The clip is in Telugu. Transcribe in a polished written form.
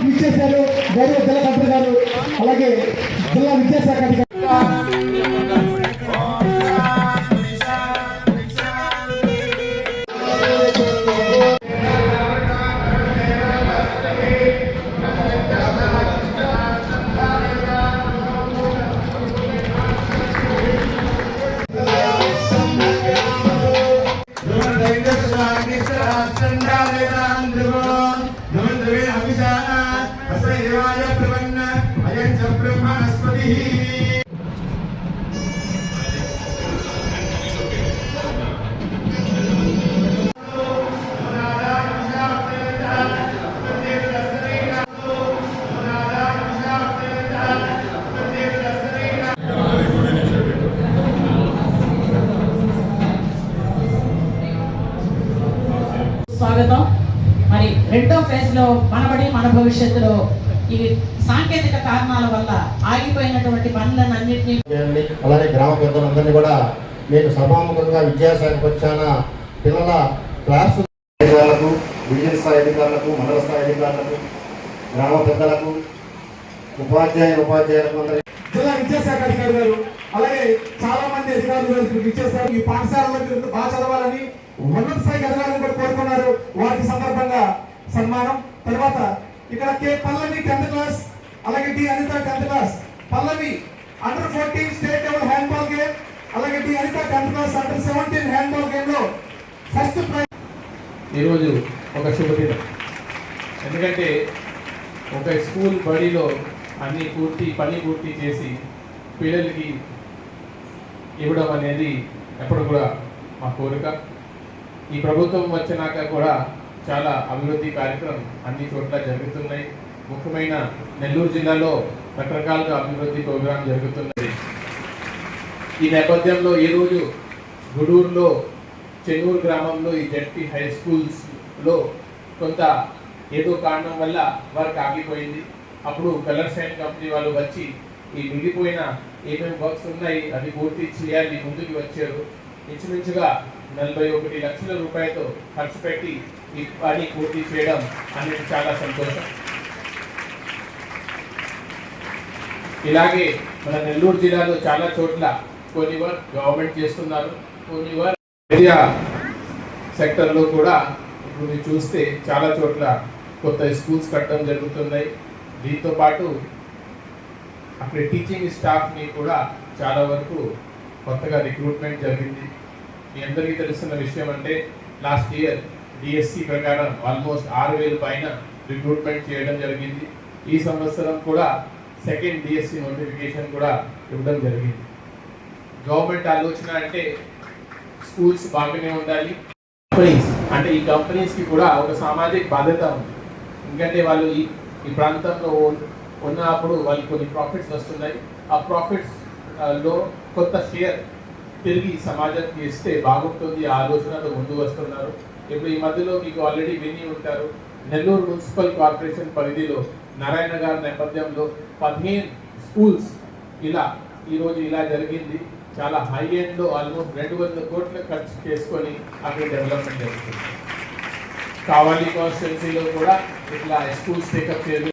విచ్చేశారు గౌరవ జిల్లా కలెక్టర్ గారు, అలాగే జిల్లా విద్యాశాఖ అధికారి. స్వాగతం. మరి రెండో ఫేజ్ లో మన భవిష్యత్తులో ఈ సాంకేతిక కారణాల వల్ల ఆగిపోయినటువంటి పనులను అన్నింటినీ, అలాగే గ్రామ పెద్దలందరినీ కూడా నేను సభాముఖంగా విద్యాశాఖకు వచ్చాన పిల్లల క్లాస్ అధికారులకు, డివిజన్ స్థాయి అధికారులకు, మండల స్థాయి అధికారులకు, గ్రామ పెద్దలకు, ఉపాధ్యాయులకు జిల్లా విద్యాశాఖ అధికారి గారు, అలాగే చాలా మంది అధికారులు ఇచ్చేస్తారు. ఈ పాఠశాలలో బాగా చదవాలని, ఉన్నత స్థాయికి ఎదగాలని కూడా కోరుకున్నారు. వారికి సందర్భంగా సన్మానం. తర్వాత ఇక్కడ కే పల్లవి 10th క్లాస్, అలాగే D Anitha 10th class. Pallavi under 14 state level handball game, అలాగే D Anitha 10th class under 17 handball game లో ఫస్ట్ ప్రైజ్. ఈరోజు ఒక శుభదినం. ఎందుకంటే ఒక స్కూల్ బడిలో పని పూర్తి చేసి పిల్లలకి ఇవ్వడం అనేది ఎప్పుడు కూడా మా కోరిక. ఈ ప్రభుత్వం వచ్చినాక కూడా చాలా అభివృద్ధి కార్యక్రమం అన్ని చోట్ల జరుగుతున్నాయి. ముఖ్యమైన నెల్లూరు జిల్లాలో రకరకాలుగా అభివృద్ధి ప్రోగ్రాం జరుగుతున్నది. ఈ నేపథ్యంలో ఈరోజు గుడూరులో చెన్నూరు గ్రామంలో ఈ జెడ్పీ హై స్కూల్స్లో కొంత ఏదో కారణం వల్ల వర్క్ ఆగిపోయింది. అప్పుడు కలర్ షైన్ కంపెనీ వాళ్ళు వచ్చి ఈ మిగిలిపోయిన ఏమేమి వర్క్స్ ఉన్నాయి అవి పూర్తి చేయాలి ముందుకు వచ్చారు. ఇంచుమించుగా 41 లక్షల రూపాయలతో ఖర్చు పెట్టి ఈ పని పూర్తి చేయడం అనేది చాలా సంతోషం. ఇలాగే మన నెల్లూరు జిల్లాలో చాలా చోట్ల కొన్ని వర్క్ గవర్నమెంట్ చేస్తున్నారు, కొన్ని వర్క్ ఏరియా సెక్టర్లో కూడా ఇప్పుడు మీరు చూస్తే చాలా చోట్ల కొత్త స్కూల్స్ కట్టడం జరుగుతున్నాయి. దీంతో పాటు అక్కడ టీచింగ్ స్టాఫ్ని కూడా చాలా వరకు కొత్తగా రిక్రూట్మెంట్ జరిగింది. మీ అందరికీ తెలుస్తున్న విషయం అంటే లాస్ట్ ఇయర్ డిఎస్సి ప్రకారం ఆల్మోస్ట్ 6,000 పైన రిక్రూట్మెంట్ చేయడం జరిగింది. ఈ సంవత్సరం కూడా సెకండ్ డిఎస్సి నోటిఫికేషన్ కూడా ఇవ్వడం జరిగింది. గవర్నమెంట్ ఆలోచన అంటే స్కూల్స్ బాగానే ఉండాలి, కంపెనీస్ అంటే ఈ కంపెనీస్కి కూడా ఒక సామాజిక బాధ్యత ఉంది. ఎందుకంటే వాళ్ళు ఈ ప్రాంతంలో ఉన్నప్పుడు వాళ్ళకి కొన్ని ప్రాఫిట్స్ వస్తున్నాయి. ఆ ప్రాఫిట్స్ లో కొత్త షేర్ తిరిగి సమాజానికి ఇస్తే బాగుంటుంది ఆలోచనతో ముందు వస్తున్నారు. ఇప్పుడు ఈ మధ్యలో మీకు ఆల్రెడీ విని ఉంటారు, నెల్లూరు మున్సిపల్ కార్పొరేషన్ పరిధిలో నారాయణ గారి నేపథ్యంలో 15 స్కూల్స్ ఈరోజు ఇలా జరిగింది. చాలా హై ఎండ్లో ఆల్మోస్ట్ 200 కోట్ల ఖర్చు చేసుకొని అక్కడ డెవలప్మెంట్ జరుగుతుంది. కావాలి కాన్స్టిట్యున్సీలో కూడా ఇట్లా స్కూల్స్ టేకప్ చేయడం